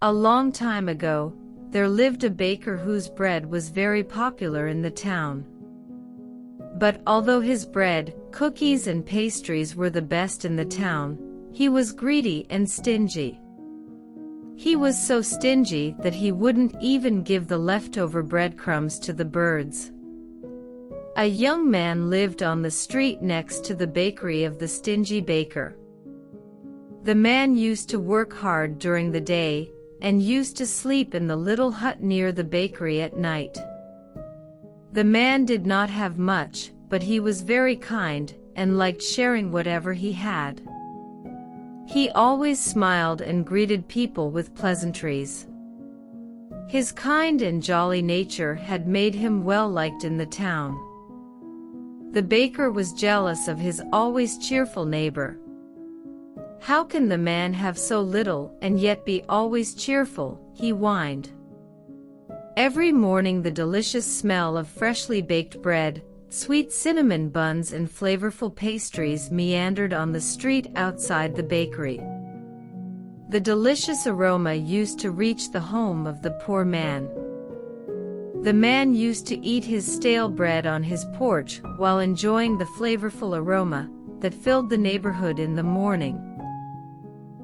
A long time ago, there lived a baker whose bread was very popular in the town. But although his bread, cookies and pastries were the best in the town, he was greedy and stingy. He was so stingy that he wouldn't even give the leftover breadcrumbs to the birds. A young man lived on the street next to the bakery of the stingy baker. The man used to work hard during the day and used to sleep in the little hut near the bakery at night. The man did not have much, but he was very kind and liked sharing whatever he had. He always smiled and greeted people with pleasantries. His kind and jolly nature had made him well liked in the town. The baker was jealous of his always cheerful neighbor. "How can the man have so little and yet be always cheerful?" he whined. Every morning the delicious smell of freshly baked bread, sweet cinnamon buns and flavorful pastries meandered on the street outside the bakery. The delicious aroma used to reach the home of the poor man. The man used to eat his stale bread on his porch while enjoying the flavorful aroma that filled the neighborhood in the morning.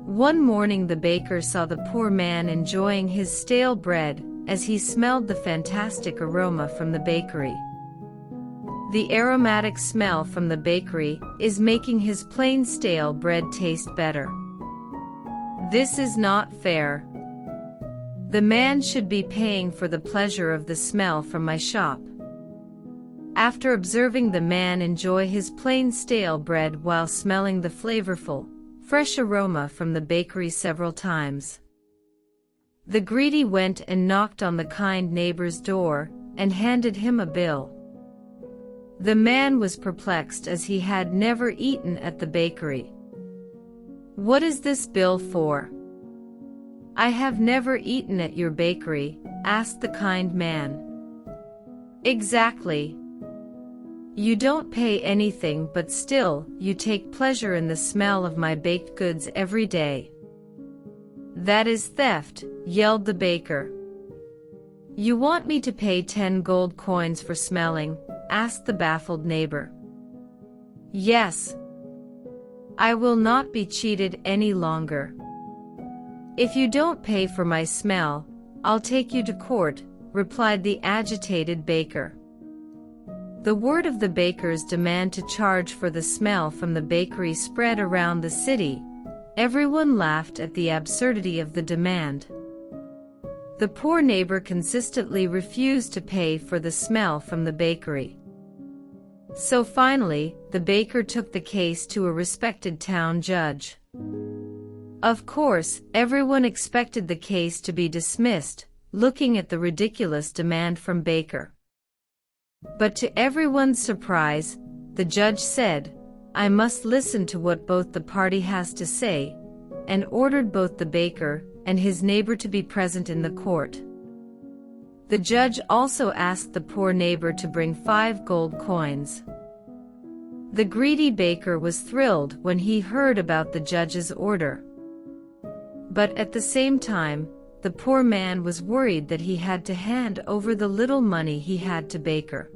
One morning the baker saw the poor man enjoying his stale bread as he smelled the fantastic aroma from the bakery. The aromatic smell from the bakery is making his plain stale bread taste better. This is not fair. The man should be paying for the pleasure of the smell from my shop. After observing the man enjoy his plain stale bread while smelling the flavorful, fresh aroma from the bakery several times, the greedy went and knocked on the kind neighbor's door and handed him a bill. The man was perplexed as he had never eaten at the bakery. "What is this bill for?" "I have never eaten at your bakery," asked the kind man. "Exactly. You don't pay anything, but still, you take pleasure in the smell of my baked goods every day." "That is theft," yelled the baker. "You want me to pay 10 gold coins for smelling?" asked the baffled neighbor. "Yes. I will not be cheated any longer. If you don't pay for my smell, I'll take you to court," replied the agitated baker. The word of the baker's demand to charge for the smell from the bakery spread around the city. Everyone laughed at the absurdity of the demand. The poor neighbor consistently refused to pay for the smell from the bakery. So finally, the baker took the case to a respected town judge. Of course, everyone expected the case to be dismissed, looking at the ridiculous demand from baker. But to everyone's surprise, the judge said, "I must listen to what both the party has to say," and ordered both the baker and his neighbor to be present in the court. The judge also asked the poor neighbor to bring 5 gold coins. The greedy baker was thrilled when he heard about the judge's order. But at the same time, the poor man was worried that he had to hand over the little money he had to baker.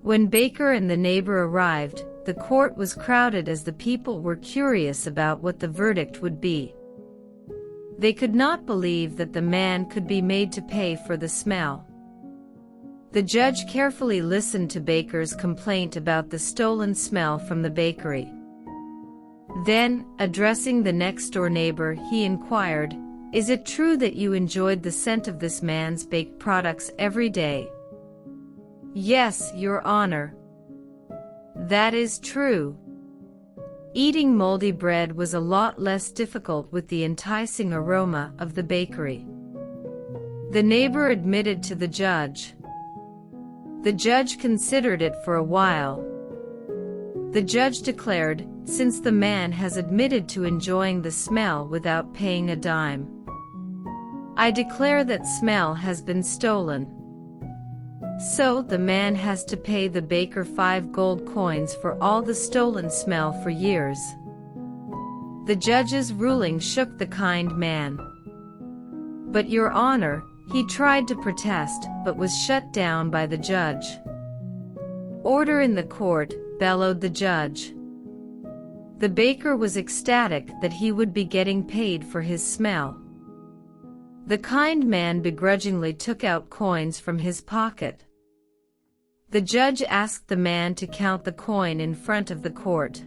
When baker and the neighbor arrived, the court was crowded as the people were curious about what the verdict would be. They could not believe that the man could be made to pay for the smell. The judge carefully listened to baker's complaint about the stolen smell from the bakery. Then, addressing the next-door neighbor, he inquired, "Is it true that you enjoyed the scent of this man's baked products every day?" "Yes, Your Honor." "That is true." Eating moldy bread was a lot less difficult with the enticing aroma of the bakery. The neighbor admitted to the judge. The judge considered it for a while. The judge declared, "Since the man has admitted to enjoying the smell without paying a dime, I declare that smell has been stolen. So the man has to pay the baker 5 gold coins for all the stolen smell for years." The judge's ruling shook the kind man. "But Your Honor," he tried to protest, but was shut down by the judge. "Order in the court," bellowed the judge. The baker was ecstatic that he would be getting paid for his smell. The kind man begrudgingly took out coins from his pocket. The judge asked the man to count the coin in front of the court.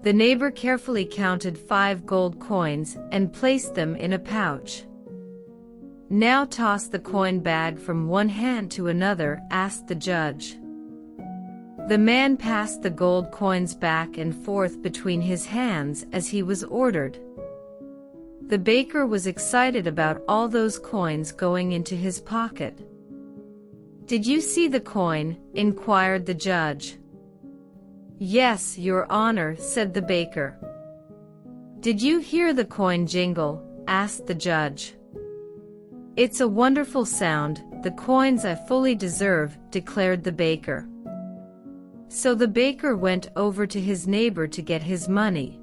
The neighbor carefully counted 5 gold coins and placed them in a pouch. "Now toss the coin bag from one hand to another," asked the judge. The man passed the gold coins back and forth between his hands as he was ordered. The baker was excited about all those coins going into his pocket. "Did you see the coin?" inquired the judge. "Yes, Your Honor," said the baker. "Did you hear the coin jingle?" asked the judge. "It's a wonderful sound, the coins I fully deserve," declared the baker. So the baker went over to his neighbor to get his money.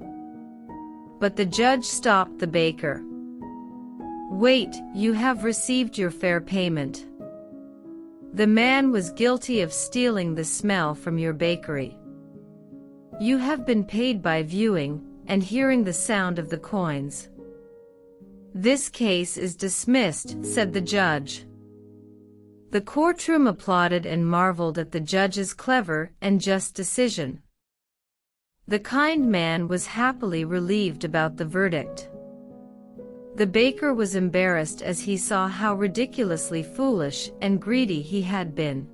But the judge stopped the baker. "Wait, you have received your fair payment. The man was guilty of stealing the smell from your bakery. You have been paid by viewing and hearing the sound of the coins. This case is dismissed," said the judge. The courtroom applauded and marveled at the judge's clever and just decision. The kind man was happily relieved about the verdict. The baker was embarrassed as he saw how ridiculously foolish and greedy he had been.